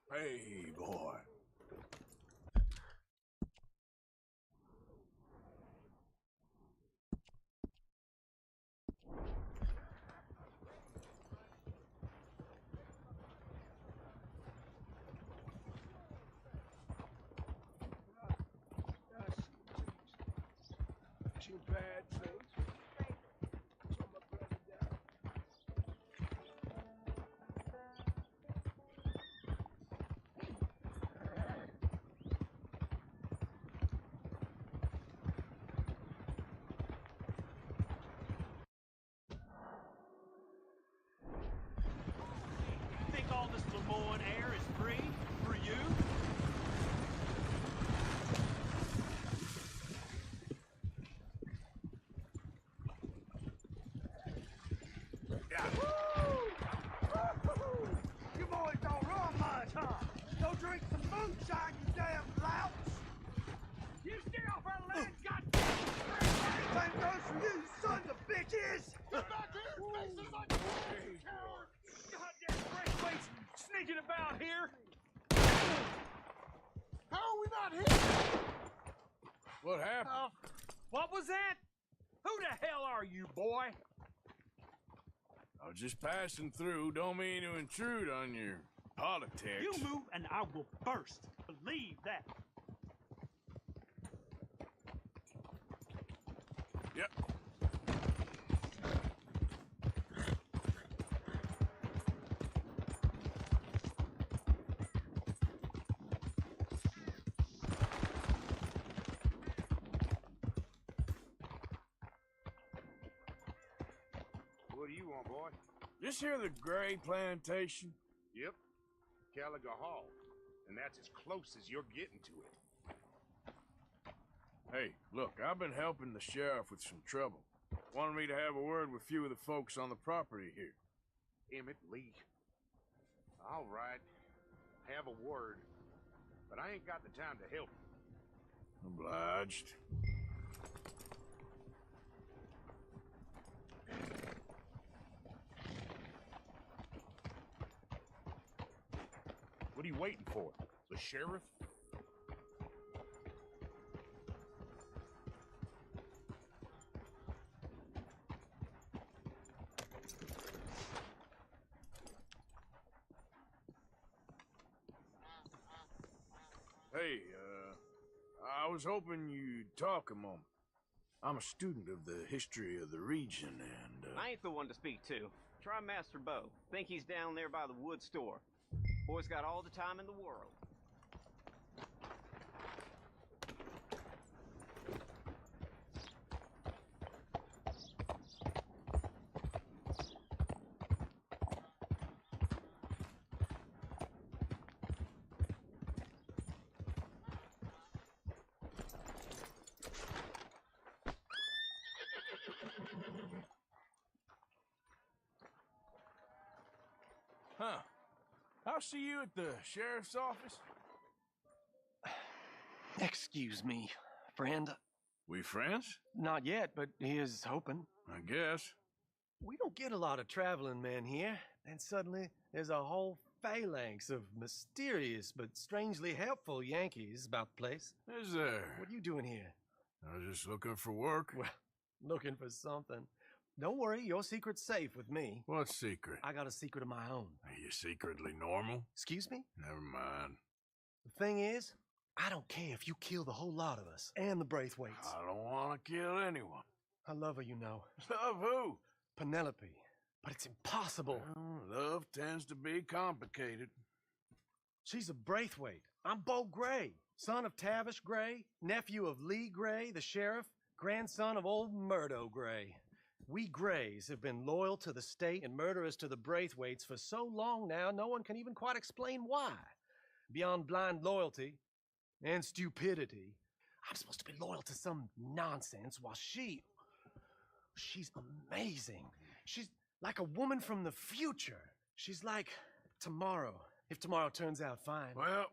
Hey, boy. Too bad things. So my brother died. You think all this Lemoyne air is free for you? You boys don't run much, huh? Go drink some moonshine, you damn louts! You stay off our land, goddamn! Same goes for you, sons of bitches! Get back here, faces like a coward! Goddamn breakaways sneaking about here! How are we not here? What happened? What was that? Who the hell are you, boy? I was just passing through. Don't mean to intrude on your politics. You move and I will burst. Believe that. Yep. What do you want, boy? Just hear the Gray Plantation? Yep. Caliga Hall. And that's as close as you're getting to it. Hey, look, I've been helping the sheriff with some trouble. Wanted me to have a word with a few of the folks on the property here. Emmett Lee. All right. Have a word. But I ain't got the time to help you. Obliged. What are you waiting for? The sheriff? Hey, I was hoping you'd talk a moment. I'm a student of the history of the region, and, I ain't the one to speak to. Try Master Bo. Think he's down there by the wood store. Boy's got all the time in the world. Huh. I'll see you at the sheriff's office. Excuse me, friend. We friends? Not yet, but he is hoping. I guess. We don't get a lot of traveling men here, and suddenly there's a whole phalanx of mysterious but strangely helpful Yankees about the place. Is there? What are you doing here? I was just looking for work. Well, looking for something. Don't worry, your secret's safe with me. What secret? I got a secret of my own. Are you secretly normal? Excuse me? Never mind. The thing is, I don't care if you kill the whole lot of us and the Braithwaites. I don't want to kill anyone. I love her, you know. Love who? Penelope. But it's impossible. Well, love tends to be complicated. She's a Braithwaite. I'm Bo Gray, son of Tavish Gray, nephew of Lee Gray, the sheriff, grandson of old Murdo Gray. We Grays have been loyal to the state and murderous to the Braithwaites for so long now, no one can even quite explain why. Beyond blind loyalty and stupidity, I'm supposed to be loyal to some nonsense while she's amazing. She's like a woman from the future. She's like tomorrow, if tomorrow turns out fine. Well,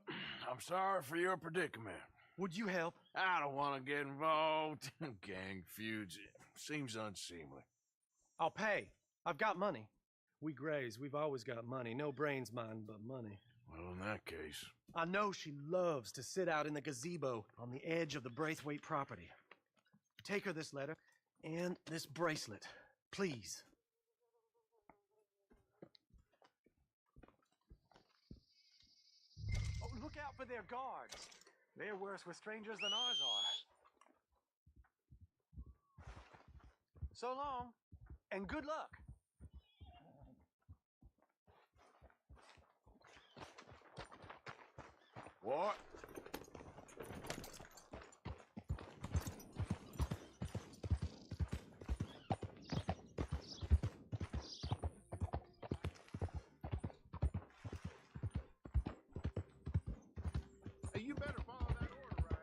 I'm sorry for your predicament. Would you help? I don't want to get involved. Gang feuds. Seems unseemly. I'll pay. I've got money. We Grays, we've always got money. No brains, mind, but money. Well, in that case... I know she loves to sit out in the gazebo on the edge of the Braithwaite property. Take her this letter and this bracelet, please. Oh, look out for their guards. They're worse with strangers than ours are. So long, and good luck. What? Hey, you better follow that order, right?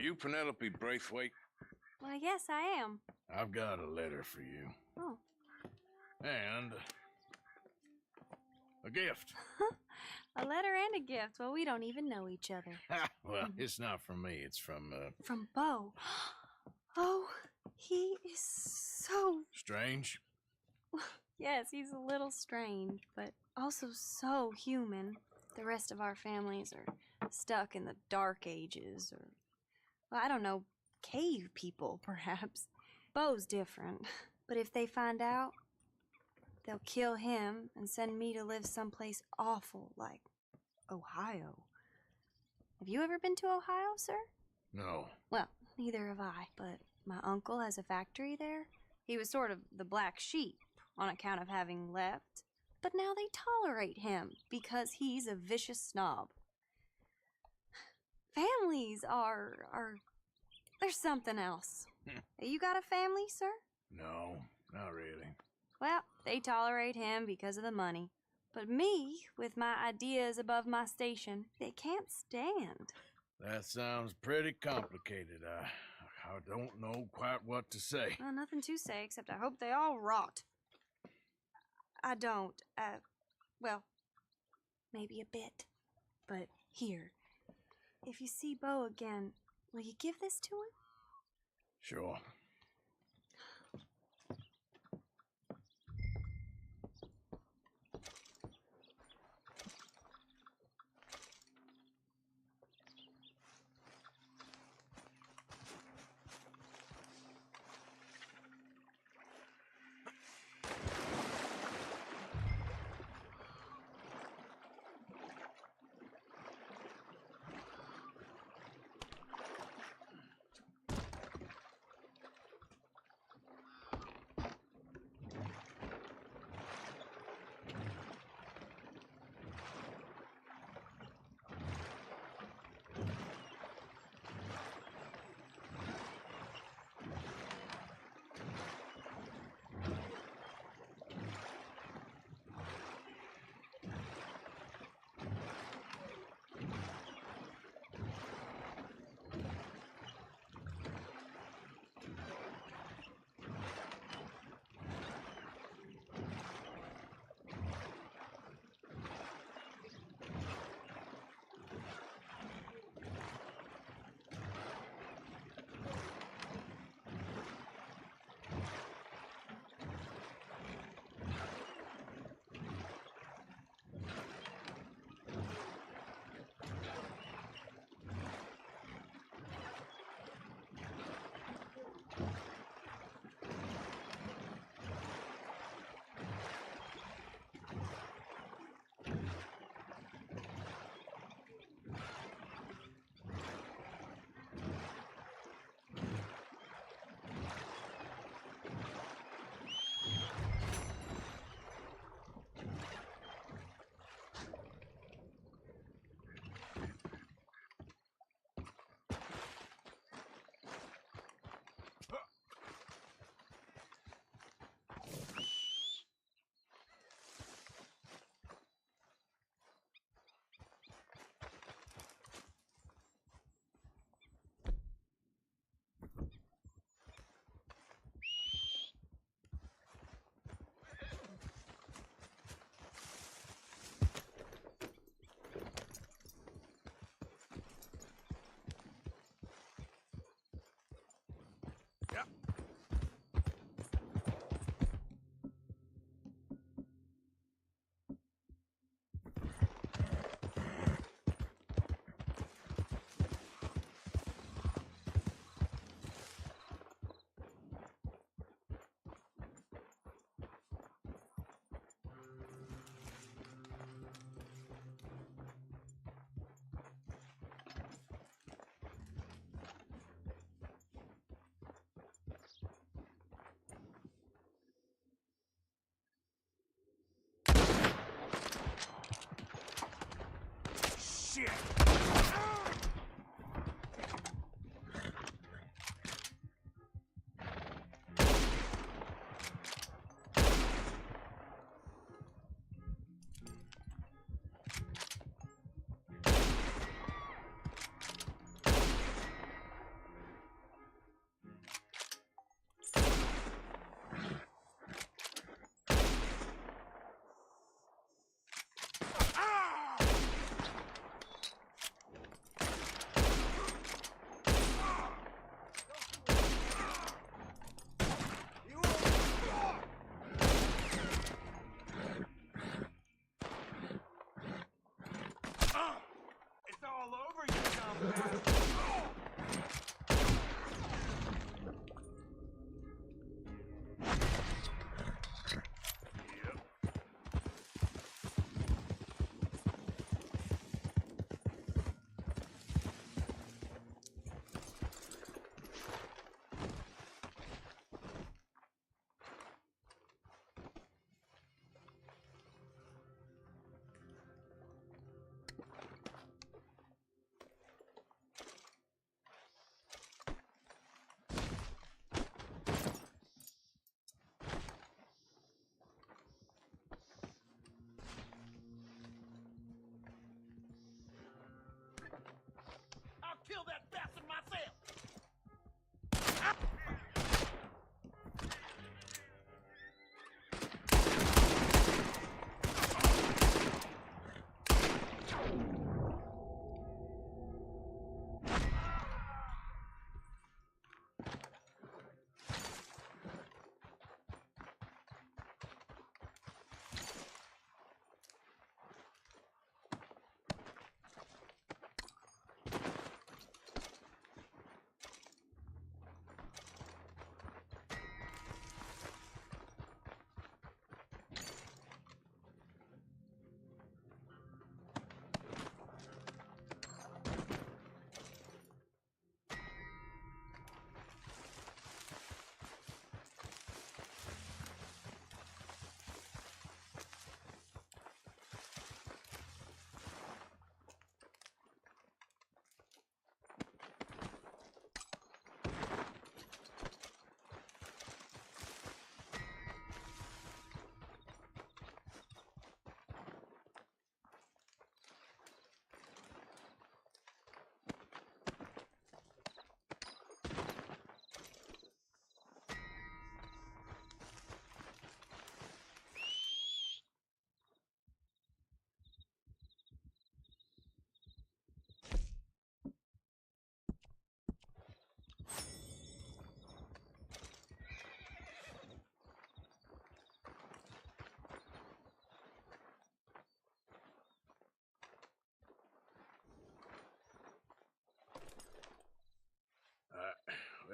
you Penelope Braithwaite? Well, yes, I am. I've got a letter for you. Oh. And a gift. A letter and a gift. Well, we don't even know each other. Well, it's not from me. It's from, From Bo. Oh, he is so... Strange. Yes, he's a little strange, but also so human. The rest of our families are stuck in the Dark Ages, or, well, I don't know, cave people, perhaps. Bo's different, but if they find out, they'll kill him and send me to live someplace awful like Ohio. Have you ever been to Ohio, sir? No. Well, neither have I, but my uncle has a factory there. He was sort of the black sheep on account of having left, but now they tolerate him because he's a vicious snob. Families there's something else. You got a family, sir? No, not really. Well, they tolerate him because of the money. But me, with my ideas above my station, they can't stand. That sounds pretty complicated. I don't know quite what to say. Well, nothing to say, except I hope they all rot. I don't, well, maybe a bit. But here, if you see Bo again, will you give this to him? Sure.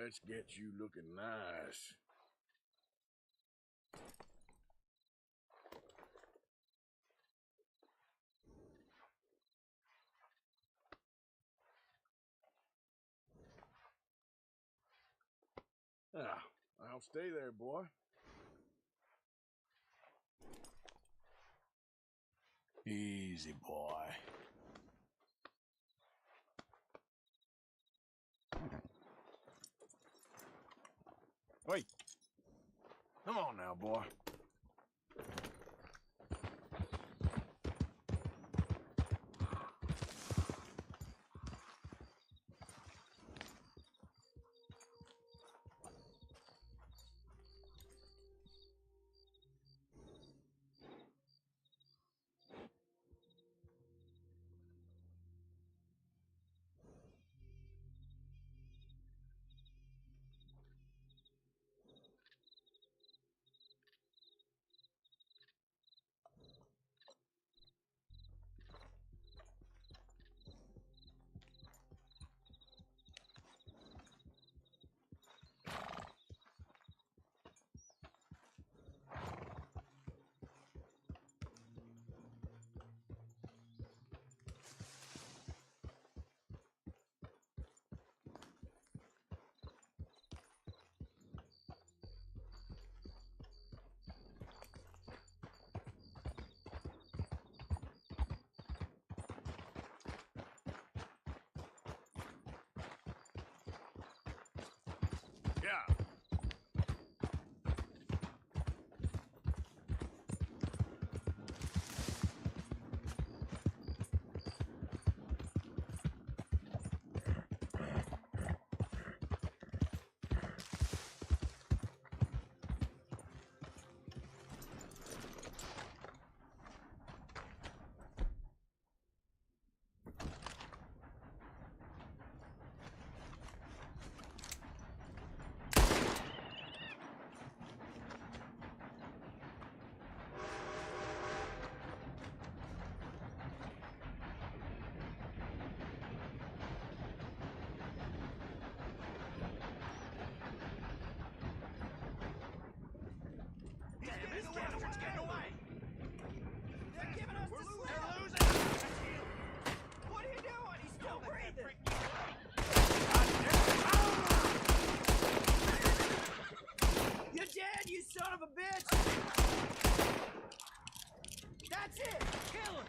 Let's get you looking nice. Ah, I'll stay there, boy. Easy, boy. Wait. Come on now, boy. Yeah. Son of a bitch! That's it! Kill him!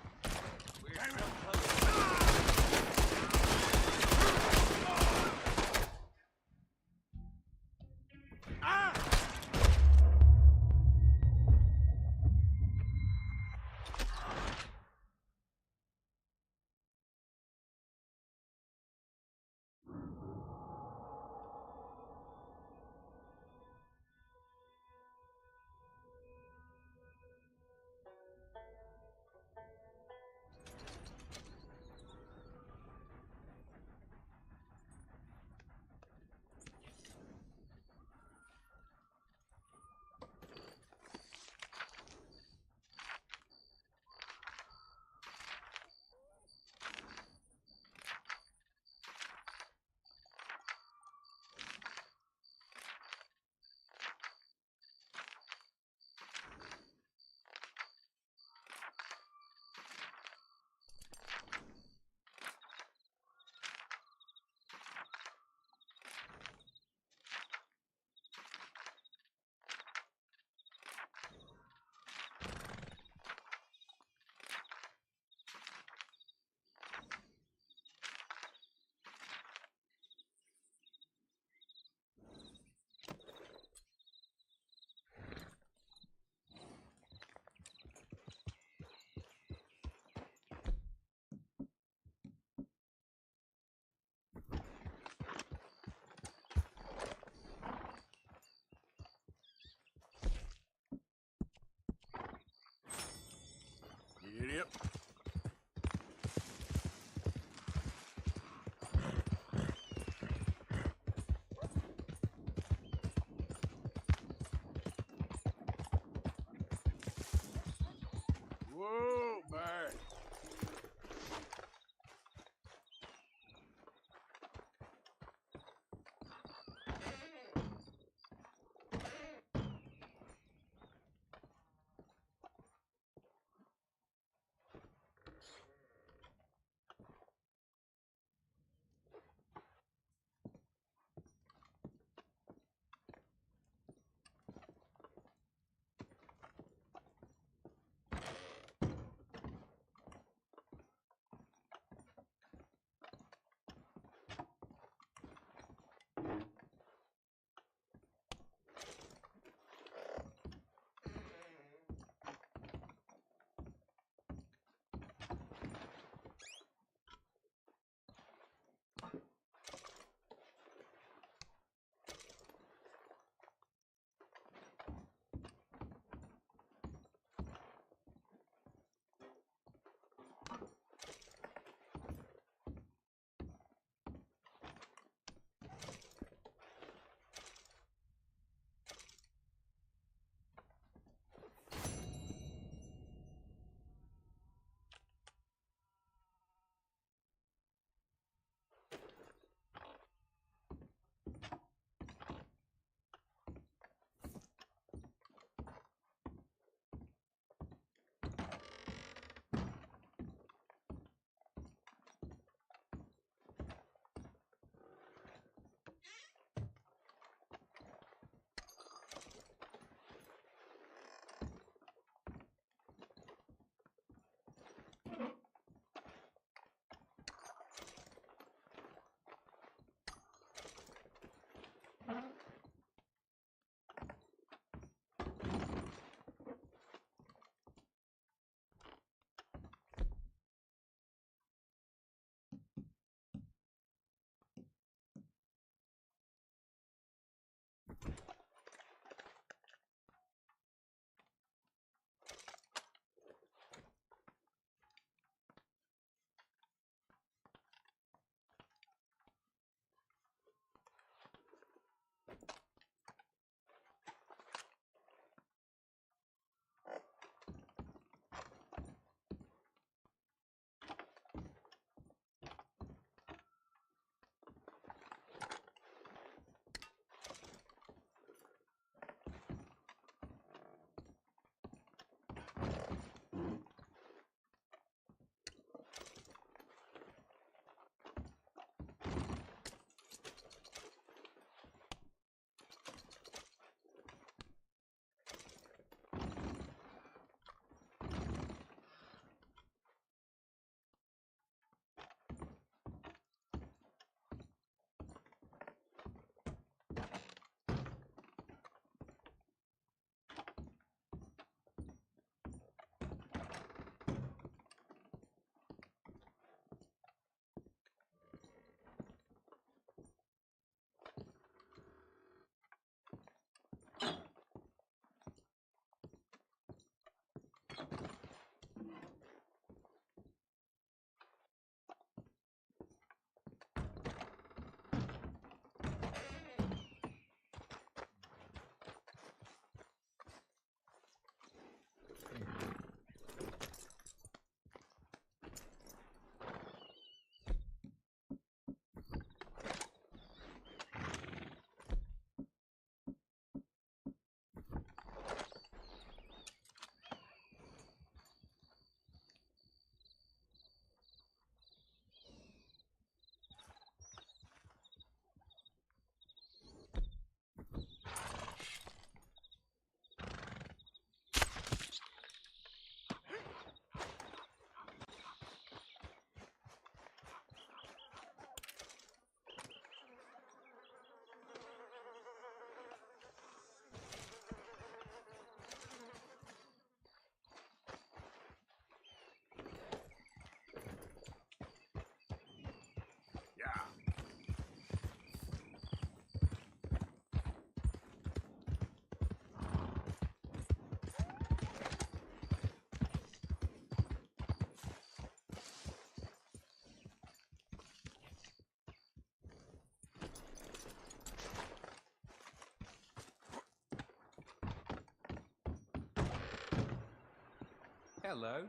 Hello.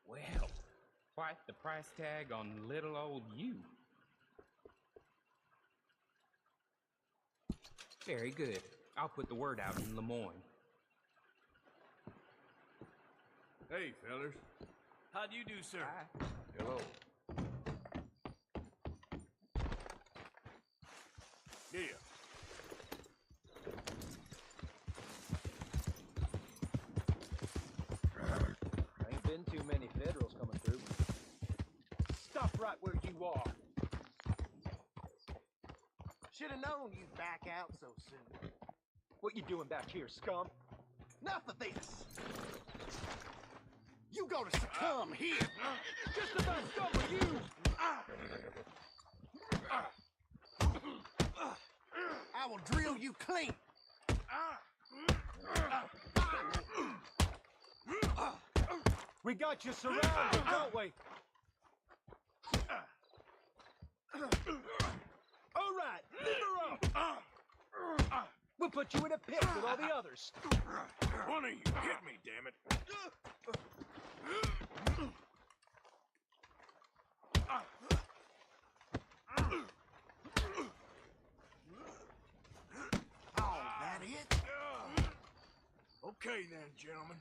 Well, quite the price tag on little old you. Very good. I'll put the word out in Lemoyne. Hey, fellers. How do you do, sir? Hi. Hello. Yeah. Ain't been too many Federals coming through. Stop right where you are. Should have known you'd back out so soon. What you doing back here, scum? Enough of this. You gonna succumb here. Just about scum with you! I will drill you clean. We got you surrounded, don't we? All right, leave her up. We'll put you in a pit with all the others. One of you hit me, damn it. Oh, that it? Okay then, gentlemen.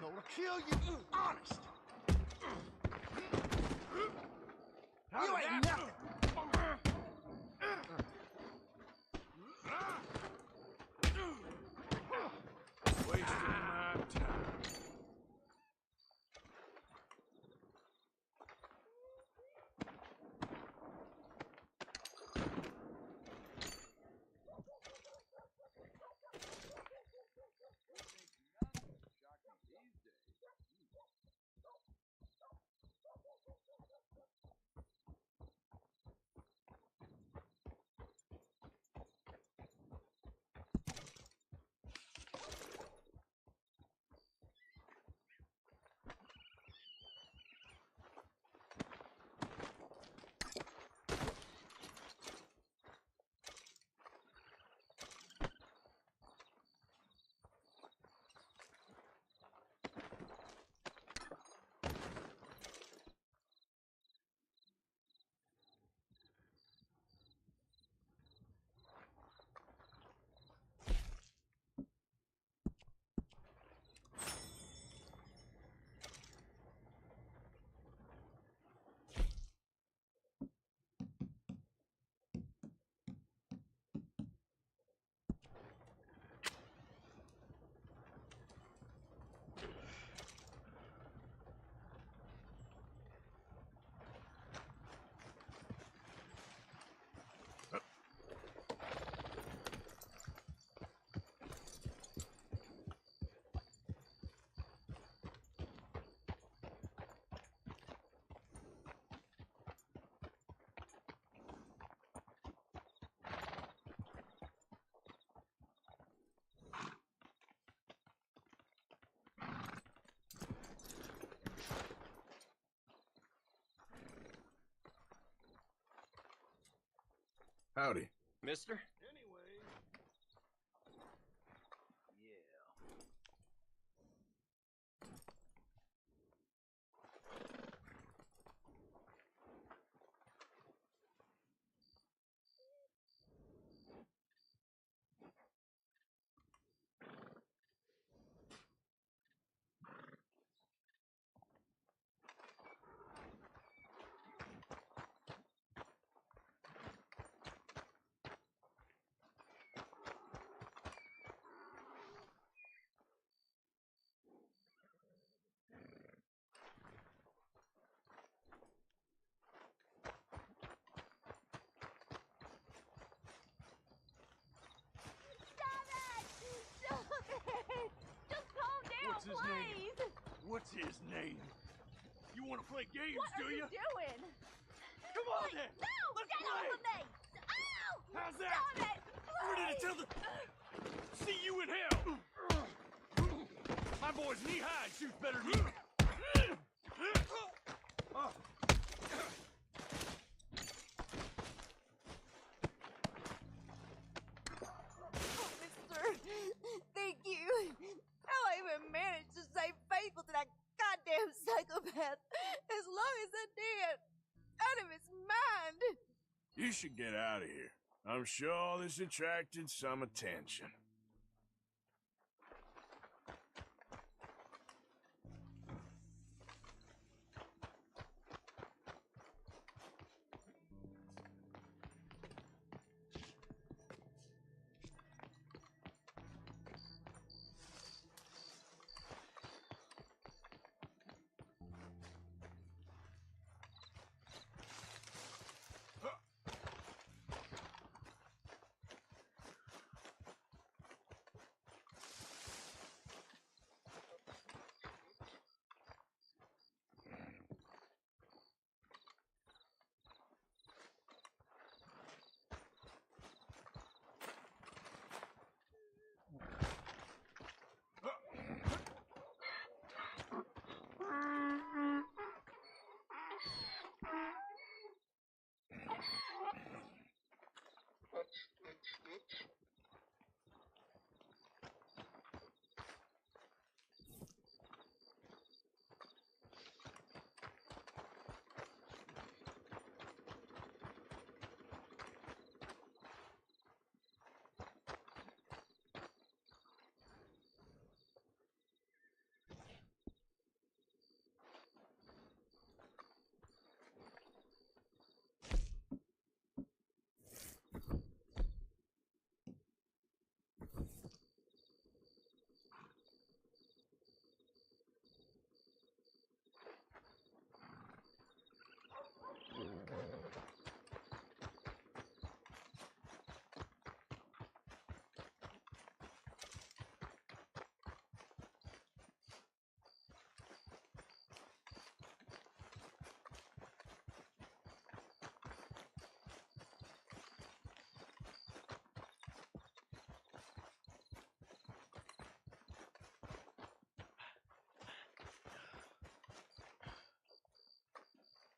will kill you. Honest. You ain't nothing. Wasting my time. Howdy. Mister? What's his name? You want to play games, What do are you you? doing? Come on then! No! Let's Get play! off of me! Ow! How's that? Stop it! Ready to tell the... See you in hell! My boy's knee-high and shoots better than you. Oh, mister. Thank you. How I even managed to stay faithful to that goddamn psychopath as long as I did. Out of his mind. You should get out of here. I'm sure this attracted some attention.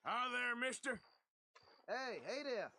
Hi there, mister. Hey there.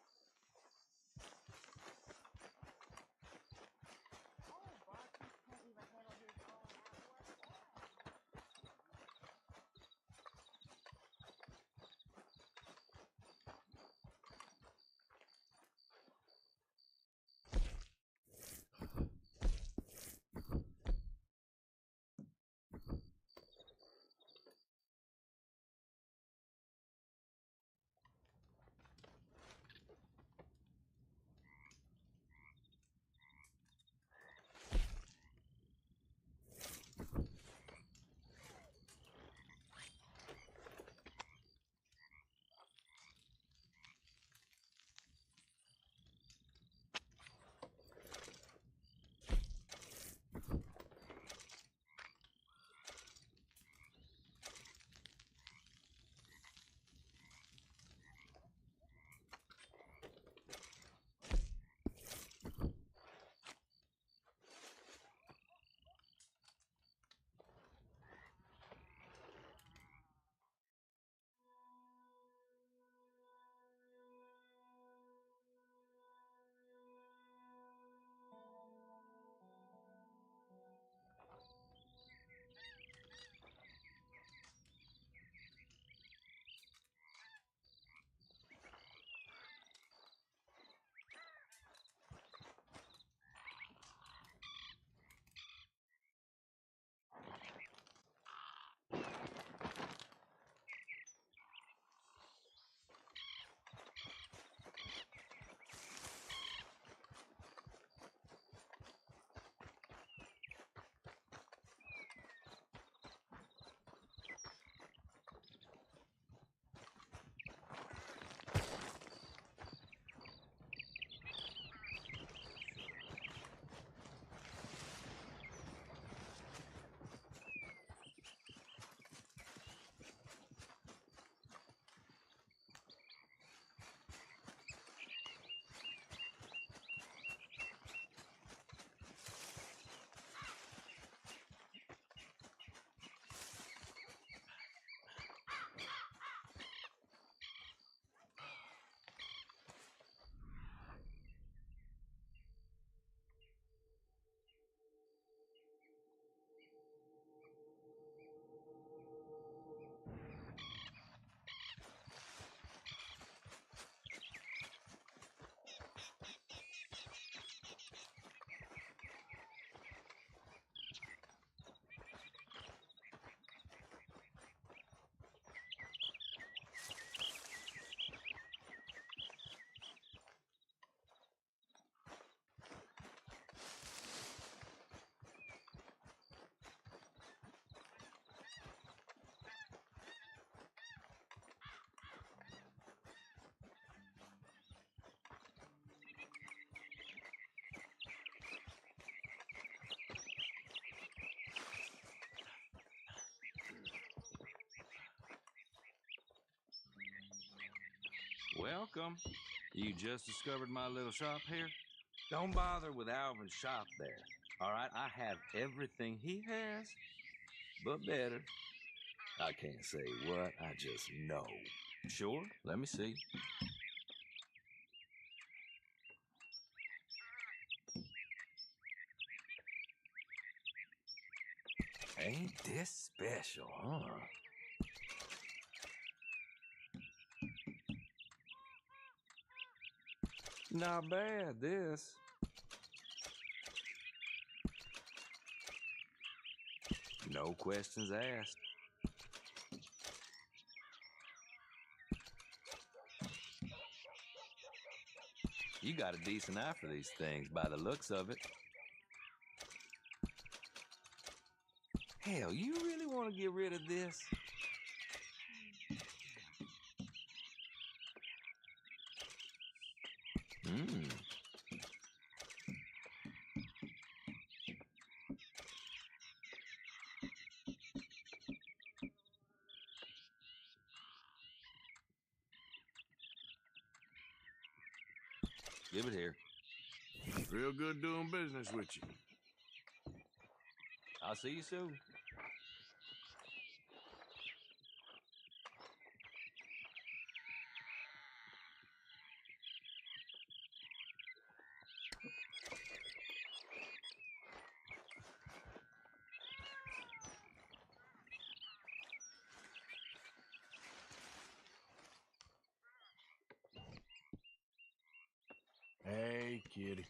Welcome. You just discovered my little shop here? Don't bother with Alvin's shop there. All right, I have everything he has, but better. I can't say what, I just know. Sure, let me see. Ain't this special, huh? Not bad, this. No questions asked. You got a decent eye for these things by the looks of it. Hell, you really want to get rid of this? Hmm. Give it here. Real good doing business with you. I'll see you soon. kitty.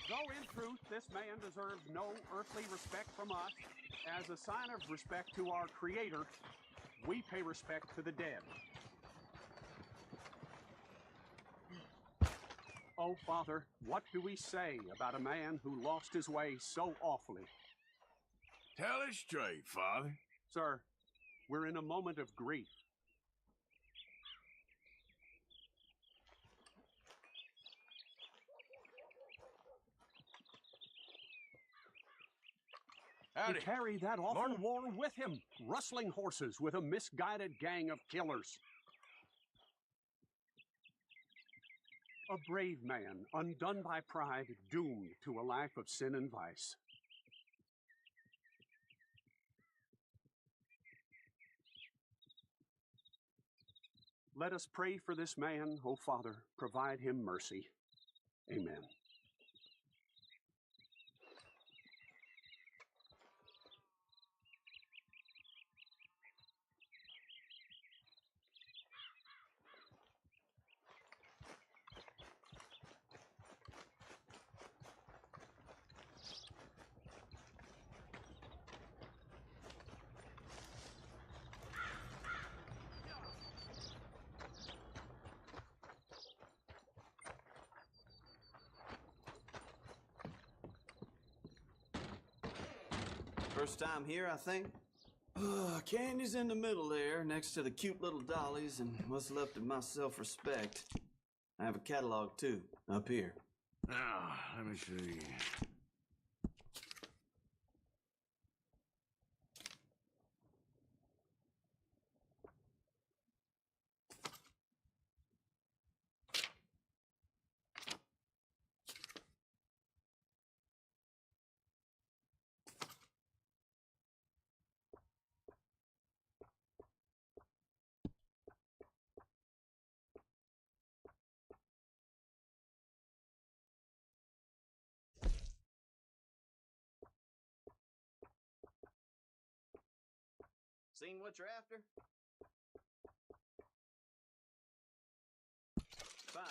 Though in truth this man deserves no earthly respect from us, as a sign of respect to our Creator, we pay respect to the dead. Oh, Father, what do we say about a man who lost his way so awfully? Tell it straight, Father. Sir, we're in a moment of grief. Howdy. To carry that awful war with him, rustling horses with a misguided gang of killers. A brave man, undone by pride, doomed to a life of sin and vice. Let us pray for this man, O Father, provide him mercy. Amen. First time here, I think. Candy's in the middle there, next to the cute little dollies, and what's left of my self-respect. I have a catalog, too, up here. Now, let me see. Seen what you're after? Fine.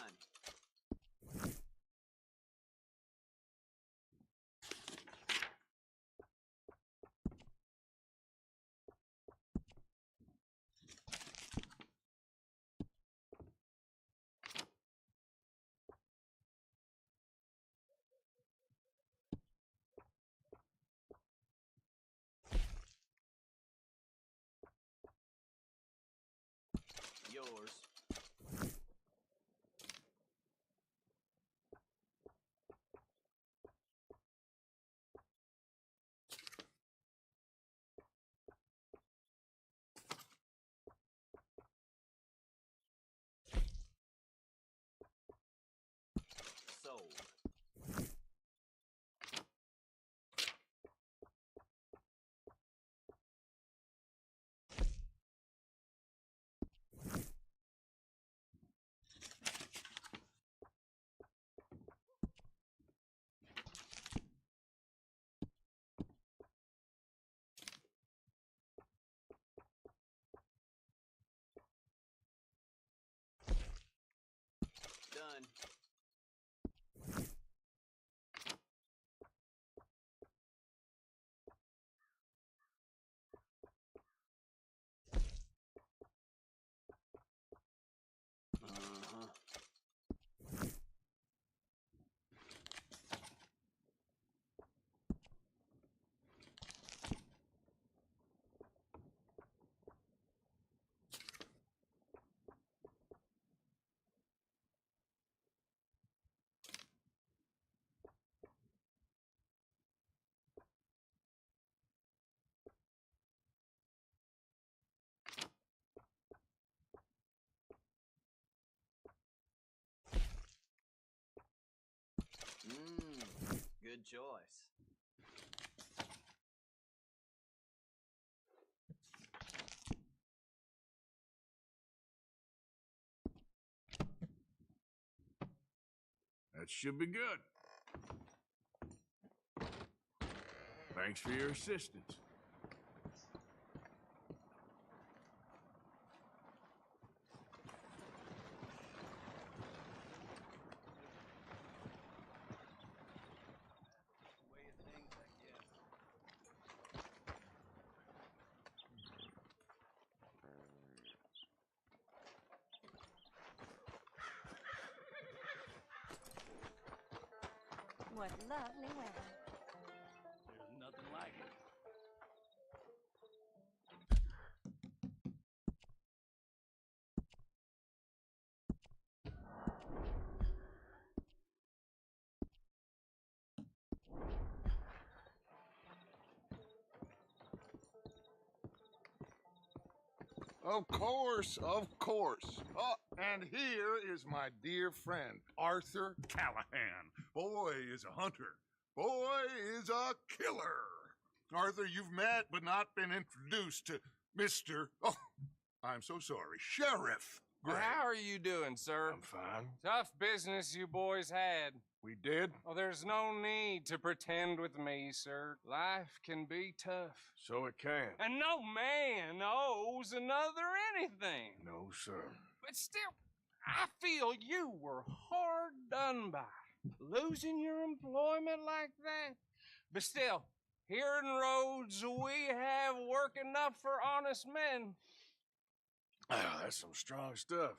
Yours. Sold. Done. Uh-huh. Good choice. That should be good. Thanks for your assistance. what lovely weather. There's nothing like it. Of course, of course. Oh, and here is my dear friend, Arthur Callahan. Boy is a hunter. Boy is a killer. Arthur, you've met but not been introduced to Mr. Oh, I'm so sorry, Sheriff Gray. How are you doing, sir? I'm fine. Tough business you boys had. We did? Oh, there's no need to pretend with me, sir. Life can be tough. So it can. And no man owes another anything. No, sir. But still, I feel you were hard done by. Losing your employment like that. But still, here in Rhodes, we have work enough for honest men. Ah, that's some strong stuff.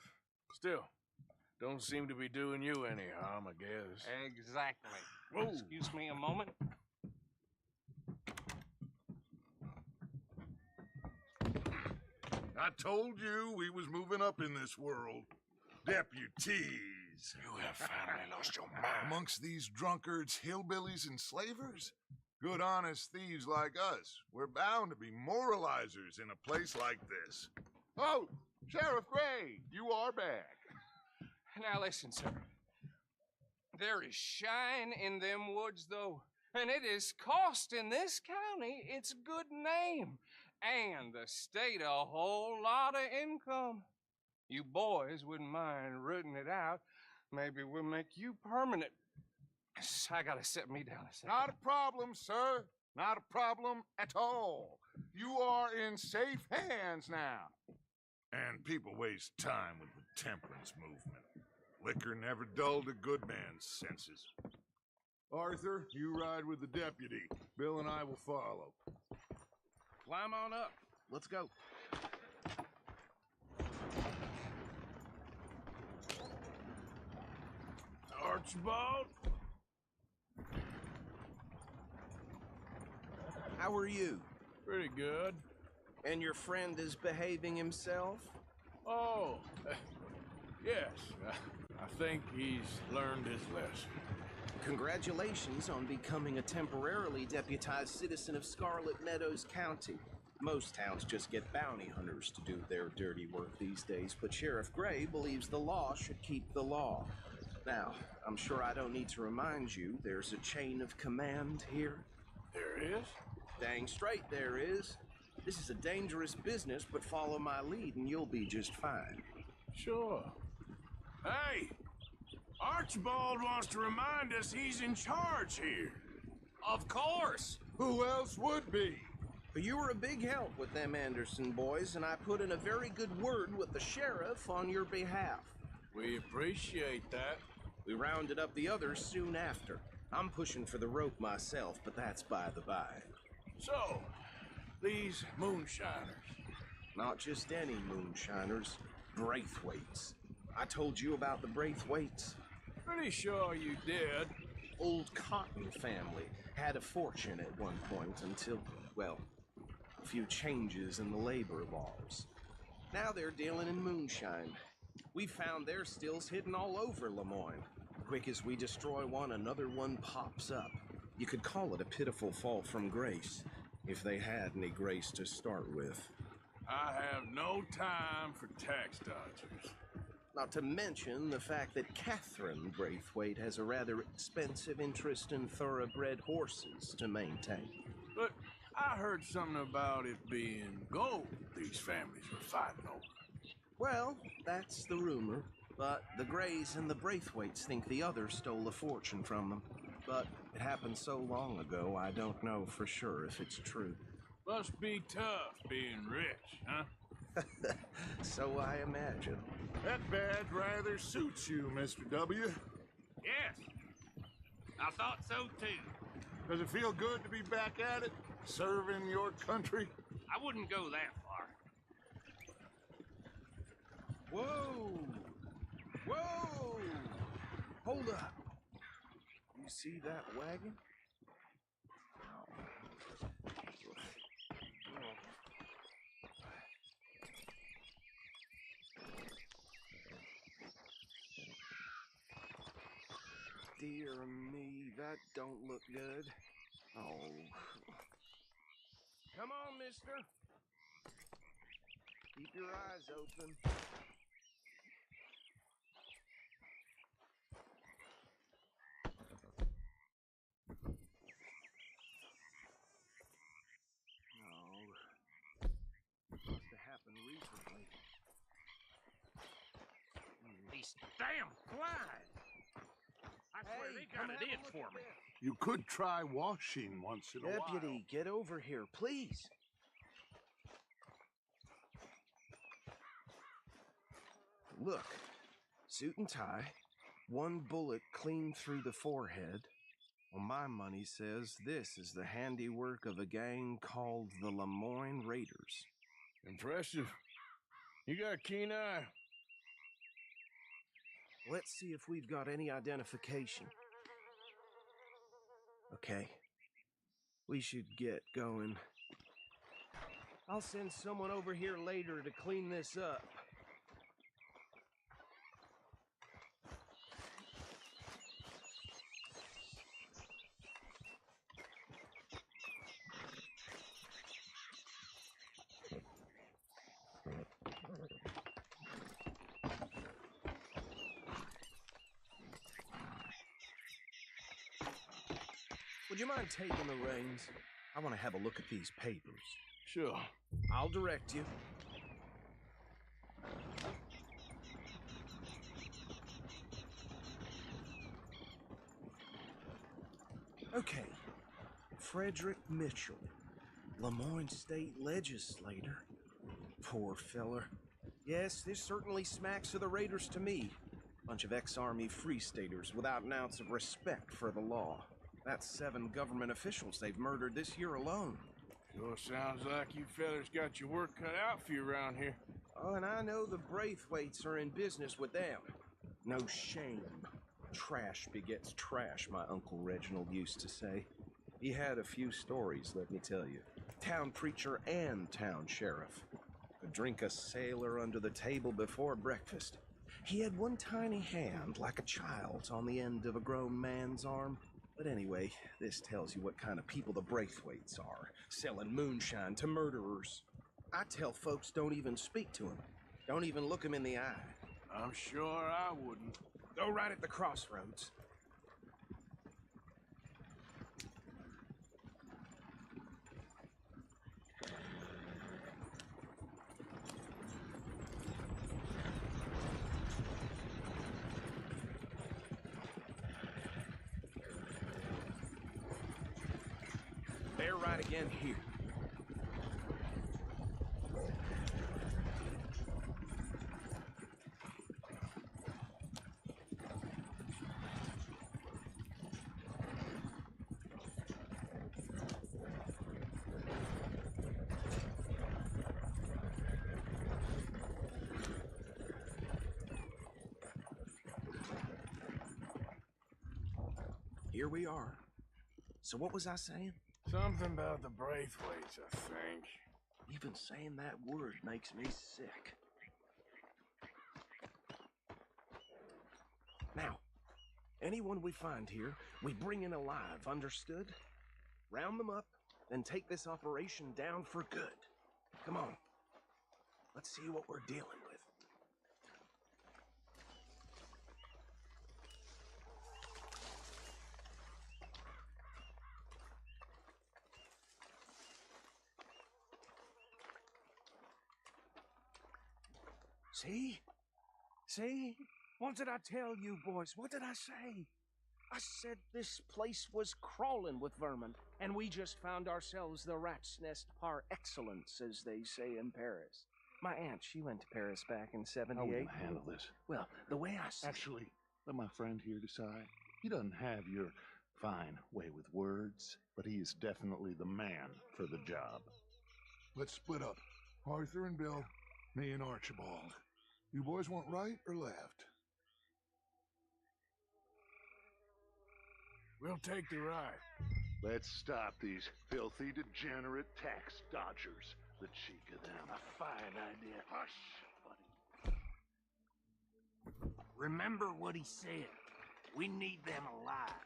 Still, don't seem to be doing you any harm, I guess. Exactly. Whoa. Excuse me a moment. I told you we was moving up in this world. Deputies. You have finally lost your mind. Amongst these drunkards, hillbillies, and slavers? Good honest thieves like us. We're bound to be moralizers in a place like this. Oh, Sheriff Gray, you are back. Now listen, sir. There is shine in them woods, though, and it is costing this county its good name and the state a whole lot of income. You boys wouldn't mind rooting it out. Maybe we'll make you permanent. I gotta set me down a second. Not a problem, sir. Not a problem at all. You are in safe hands now. And people waste time with the temperance movement. Liquor never dulled a good man's senses. Arthur, you ride with the deputy. Bill and I will follow. Climb on up. Let's go. Archibald? How are you? Pretty good. And your friend is behaving himself? Oh, yes. I think he's learned his lesson. Congratulations on becoming a temporarily deputized citizen of Scarlet Meadows County. Most towns just get bounty hunters to do their dirty work these days, but Sheriff Gray believes the law should keep the law. Now, I'm sure I don't need to remind you there's a chain of command here. There is? Dang straight there is. This is a dangerous business, but follow my lead and you'll be just fine. Sure. Hey! Archibald wants to remind us he's in charge here. Of course! Who else would be? You were a big help with them Anderson boys, and I put in a very good word with the sheriff on your behalf. We appreciate that. We rounded up the others soon after. I'm pushing for the rope myself, but that's by the by. So, these moonshiners. Not just any moonshiners, Braithwaites. I told you about the Braithwaites. Pretty sure you did. Old Cotton family had a fortune at one point until, well, a few changes in the labor laws. Now they're dealing in moonshine. We found their stills hidden all over Lemoyne. Quick as we destroy one, another one pops up. You could call it a pitiful fall from grace, if they had any grace to start with. I have no time for tax dodgers. Not to mention the fact that Catherine Braithwaite has a rather expensive interest in thoroughbred horses to maintain. But I heard something about it being gold these families were fighting over. Well, that's the rumor. But the Grays and the Braithwaites think the others stole a fortune from them. But it happened so long ago, I don't know for sure if it's true. Must be tough being rich, huh? So I imagine. That badge rather suits you, Mr. W. Yes. I thought so too. Does it feel good to be back at it, serving your country? I wouldn't go that far. Whoa! Whoa! Hold up. You see that wagon? Dear me, that don't look good. Oh. Come on, mister. Keep your eyes open. No. Must have happened recently. These damn flies! I swear they got it in for me. You could try washing once in a while. Deputy, get over here, please. Look, suit and tie, one bullet clean through the forehead. Well, my money says this is the handiwork of a gang called the Lemoyne Raiders. Impressive. You got a keen eye. Let's see if we've got any identification. Okay. We should get going. I'll send someone over here later to clean this up. Would you mind taking the reins? I want to have a look at these papers. Sure. I'll direct you. Okay. Frederick Mitchell, Lemoyne State Legislator. Poor feller. Yes, this certainly smacks of the Raiders to me. Bunch of ex-Army Free Staters without an ounce of respect for the law. That's 7 government officials they've murdered this year alone. Sure sounds like you fellas got your work cut out for you around here. Oh, and I know the Braithwaites are in business with them. No shame. Trash begets trash, my Uncle Reginald used to say. He had a few stories, let me tell you. Town preacher and town sheriff. Could drink a sailor under the table before breakfast. He had one tiny hand, like a child's, on the end of a grown man's arm. But anyway, this tells you what kind of people the Braithwaites are, selling moonshine to murderers. I tell folks don't even speak to him. Don't even look him in the eye. I'm sure I wouldn't. Go right at the crossroads. Bear right again here. Here we are. So what was I saying? Something about the Braithwaites, I think. Even saying that word makes me sick. Now, anyone we find here, we bring in alive, understood? Round them up, then take this operation down for good. Come on. Let's see what we're dealing with. See? See? What did I tell you, boys? What did I say? I said this place was crawling with vermin, and we just found ourselves the rat's nest par excellence, as they say in Paris. My aunt, she went to Paris back in '78. How are we going to handle this? Well, the way I see Actually, let my friend here decide. He doesn't have your fine way with words, but he is definitely the man for the job. Let's split up. Arthur and Bill, me and Archibald. You boys want right or left? We'll take the ride. Let's stop these filthy, degenerate tax dodgers. The cheek of them. A fine idea. Hush, buddy. Remember what he said. We need them alive.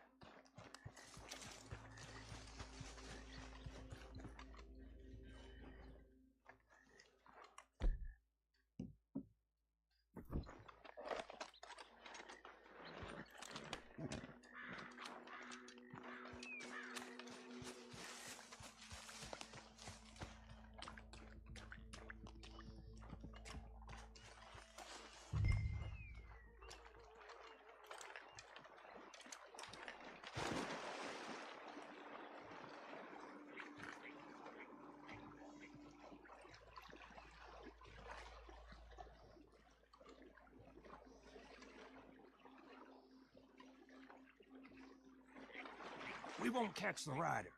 We won't catch the rider.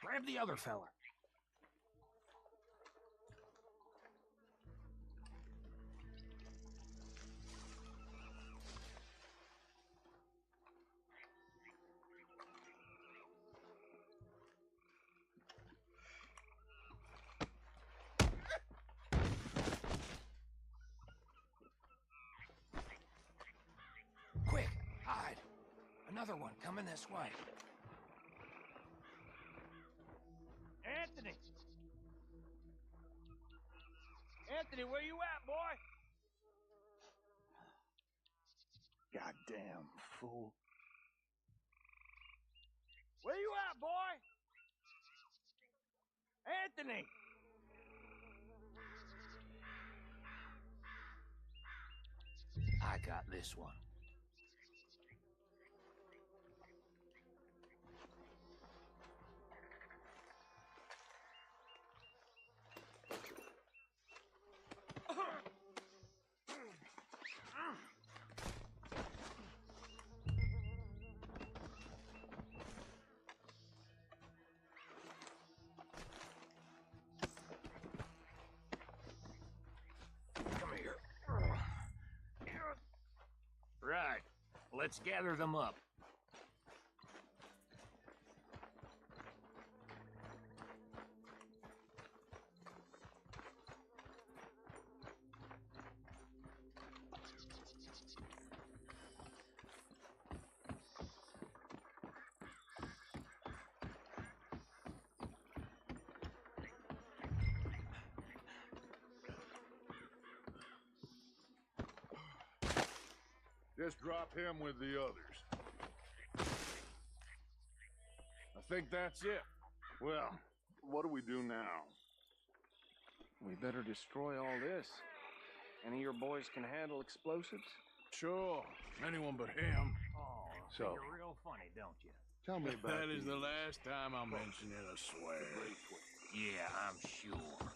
Grab the other fella. Quick, hide. Another one coming this way. Anthony! Anthony, where you at, boy? Goddamn fool. Where you at, boy? Anthony! I got this one. Come here. Right. Let's gather them up. Just drop him with the others. I think that's it. Well, what do we do now? We better destroy all this. Any of your boys can handle explosives? Sure. Anyone but him. Oh, So- you're real funny, don't you? Tell me about That is the these. last time I'll mention it, I swear. Yeah, I'm sure.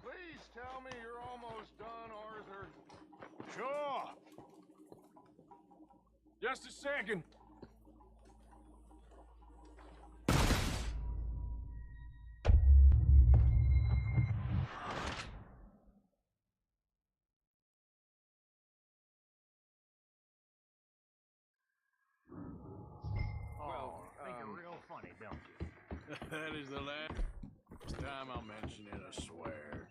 Please tell me you're almost done, Arthur. Sure. Just a second. Oh, think you're real funny, don't you? That is the last time I'll mention it, I swear.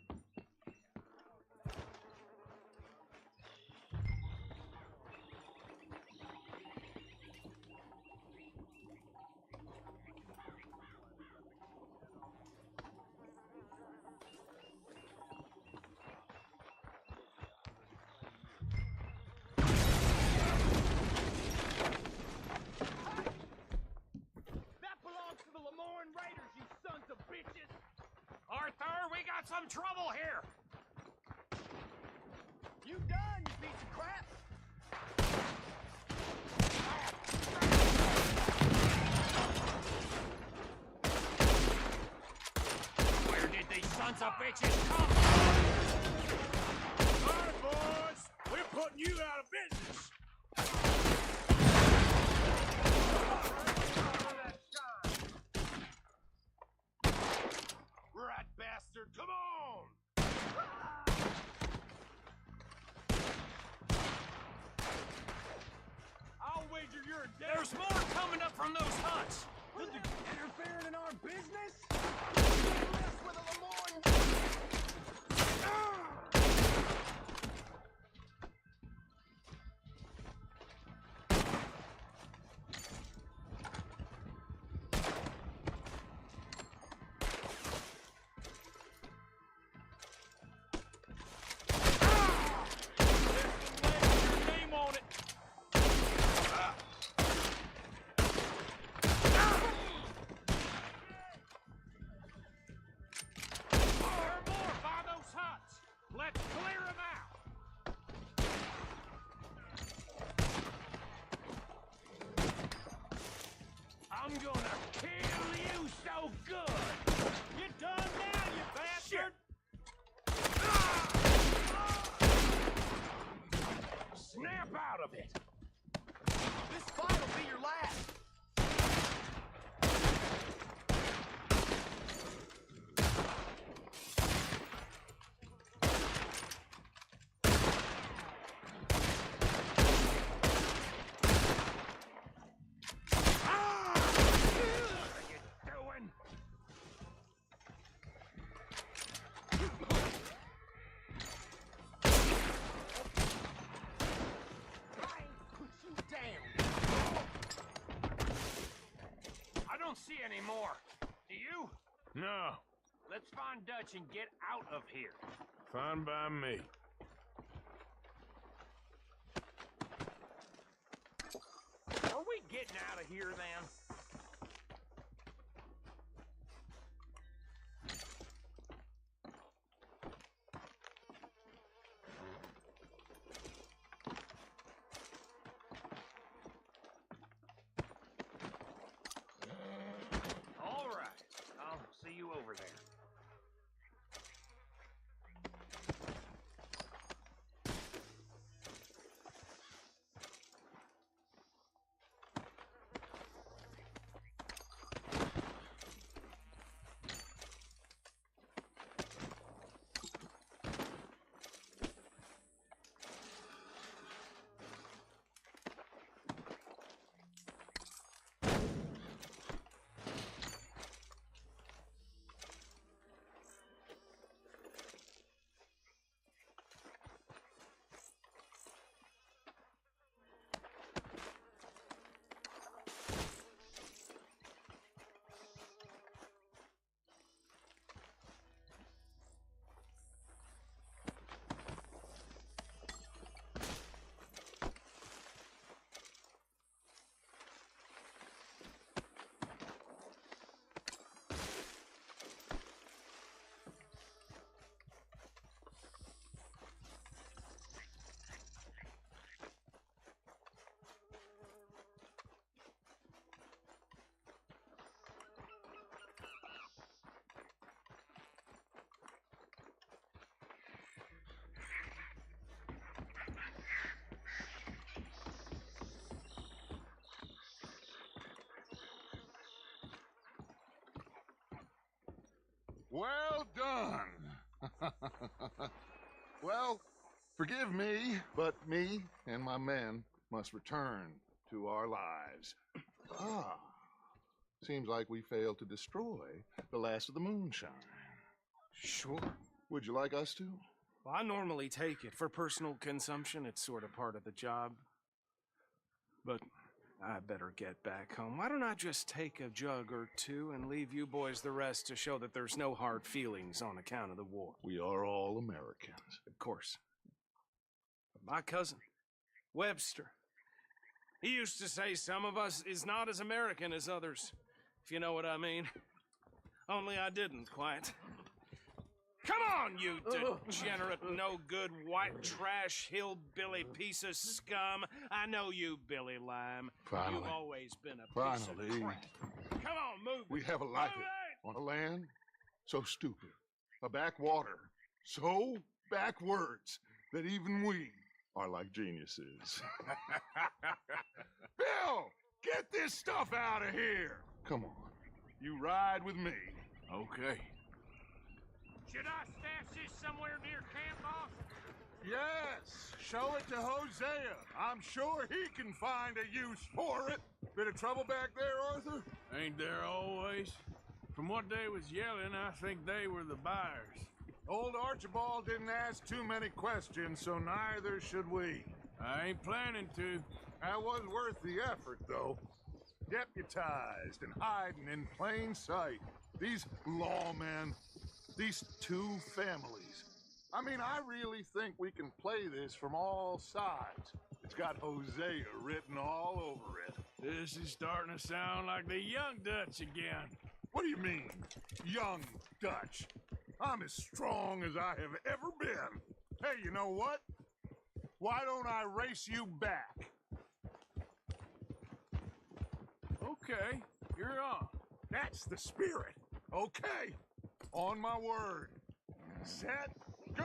got some trouble here! You done, you piece of crap? Where did these sons of bitches come from? All right, boys. We're putting you out of business. Rat bastard, come on! I'll wager you're dead. There's more coming up from those huts! Interfering in our business? Mess with a Lemoyne! Name on it. There are more by those huts! Let's clear them out! I'm gonna kill you so good! You done now, you bastard! Snap out of it! This fight will be your last. What are you doing? I don't see any more. Do you? No, Let's find Dutch and get out of here. fine by me. Are we getting out of here then? All right. I'll see you over there. Well done. Well, forgive me, but me and my men must return to our lives. Ah, seems like we failed to destroy the last of the moonshine. Sure. Would you like us to? Well, I normally take it. For personal consumption, it's sort of part of the job. But I better get back home. Why don't I just take a jug or two and leave you boys the rest to show that there's no hard feelings on account of the war? We are all Americans. Of course. But my cousin, Webster, he used to say some of us is not as American as others, if you know what I mean. Only I didn't quite. Come on, you degenerate, no-good, white trash, hillbilly piece of scum. I know you, Billy Lime. Finally. You've always been a piece of Finally. crap. Come on, move We it. have a life on a land so stupid, a backwater so backwards that even we are like geniuses. Bill, get this stuff out of here. Come on, you ride with me. Okay. Should I stash this somewhere near camp, boss? Yes, show it to Hosea. I'm sure he can find a use for it. Bit of trouble back there, Arthur? Ain't there always? From what they was yelling, I think they were the buyers. Old Archibald didn't ask too many questions, so neither should we. I ain't planning to. That was worth the effort, though. Deputized and hiding in plain sight. These lawmen, these two families. I mean, I really think we can play this from all sides. It's got Hosea written all over it. This is starting to sound like the Young Dutch again. What do you mean, Young Dutch? I'm as strong as I have ever been. Hey, you know what? Why don't I race you back? Okay, you're on. That's the spirit. Okay, on my word. Set, go!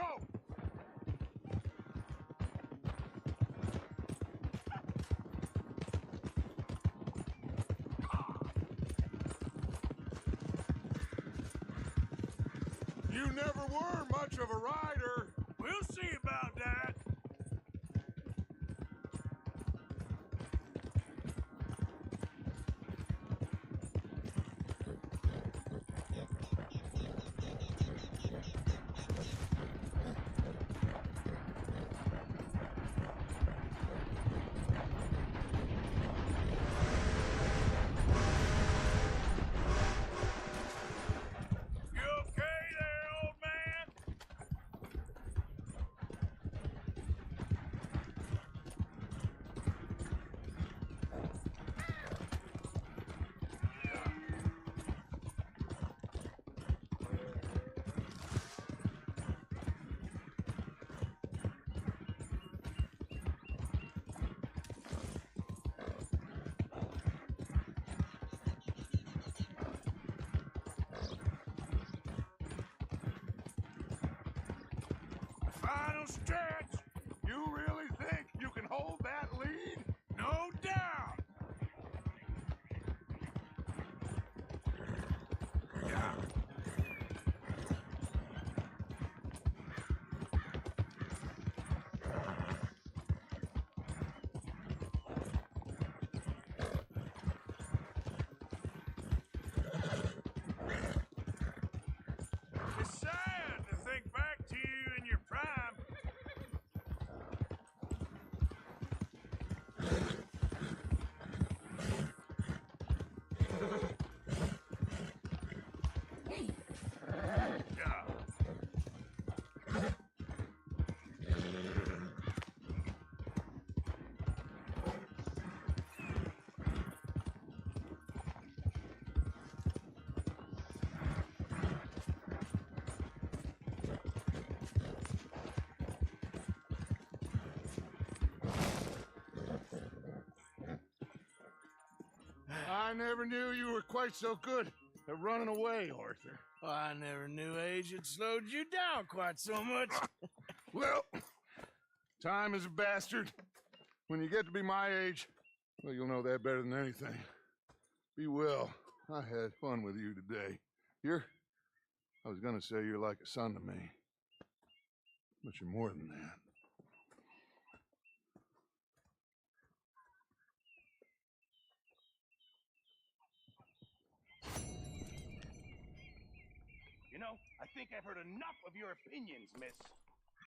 You never were much of a rider. We'll see about that. Final stretch! You really think you can hold that lead? No doubt. Yeah. It's sad to think back to you in your prime. I never knew you were quite so good at running away, Arthur. I never knew age had slowed you down quite so much. Well, time is a bastard. When you get to be my age, well, you'll know that better than anything. Be well. I had fun with you today. I was gonna say you're like a son to me. But you're more than that. You know, I think I've heard enough of your opinions, miss.